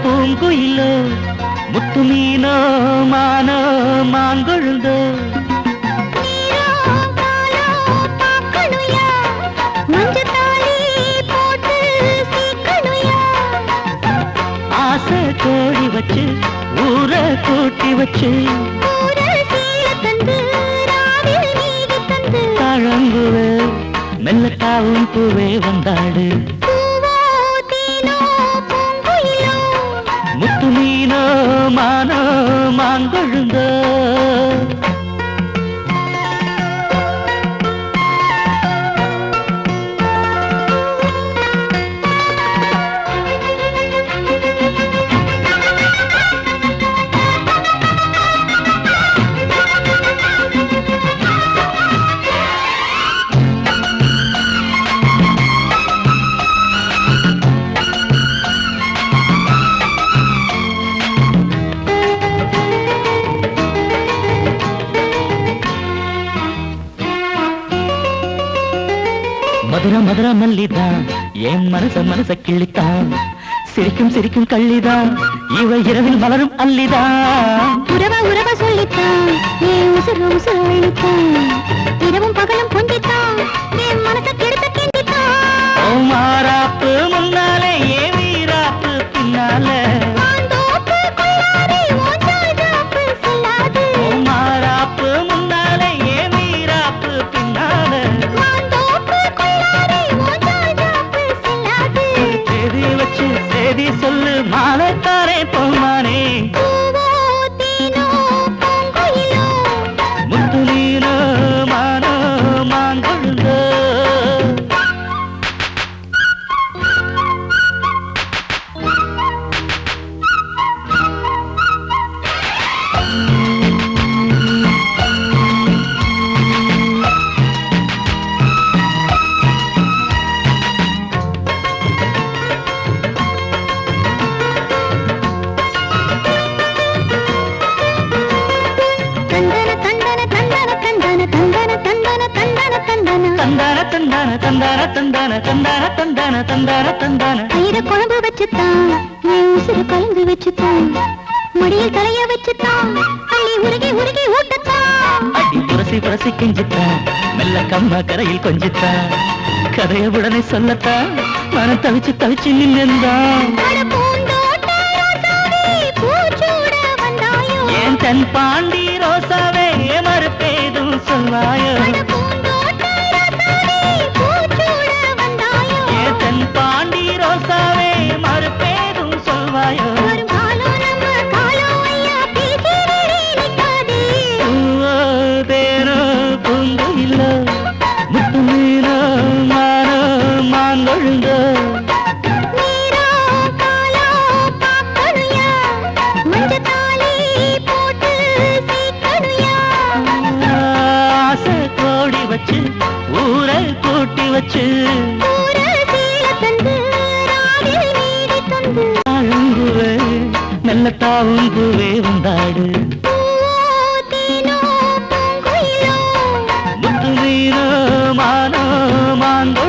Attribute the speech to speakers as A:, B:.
A: பூங்குயிலோ முத்து மீனோ மானோ மாங்கொழுந்தோ ஆசை கோழி வச்சு ஊர கூட்டி வச்சு தாழங்குவ மெல்லட்டாவும் பூவே வந்தாடு முத்து மீனோ மானோ மாங்கொழுந்தோ மதுர மதுர மல்லிதான் என் மனச கிள்ளித்தான் சிரிக்கும் சிரிக்கும் கள்ளிதான் இவ இரவில் மலரும் அல்லிதான்
B: உறவ சொல்லித்தான் என் உசுறு அழித்தான் இரவும் பகலும் கொஞ்சித்தான் என் மனச கெடுத்த கிண்டித்தான்
A: மாறாப்பு முன்னாலே ஏன் வீராப்பு பின்னாலே மாறாப்பு முன்னாலே ஏன் வீராப்பு பின்னாலே சேதி சொல்லு மாலைத்தாரே பொம்மானே முத்து நீனோ மானோ மாங்கொழுந்தோ
B: குழம்பு வச்சுத்தான் உசுறு கலந்து வச்சுத்தான் மடியில் தலைய வச்சுத்தான் அள்ளி உருகி உருகி ஊட்டத்தான்
A: அடி புரசி புரசி கெஞ்சித்தான் மெல்ல கம்மா கரையில் கொஞ்சித்தான் கதைய உடனே சொல்லத்தான் மனம் தவிச்சு தவிச்சு நின்றான் ஏன் தன் பாண்டி ரோசாவே மறுப்பேதும் சொல்வாயோ பாண்டி ரோசாவே மறுப்பேதும் சொல்வாயோ தேனோ பூங்குயிலோ முத்து மீனோ மானோ மாங்கொழுந்தோ ஆசை கோடி வச்சு ஊரை கூட்டி வச்சு மெல்லத்தாவும் பூவே வந்தாடு முத்து மீனோ மானோ மாங்கோ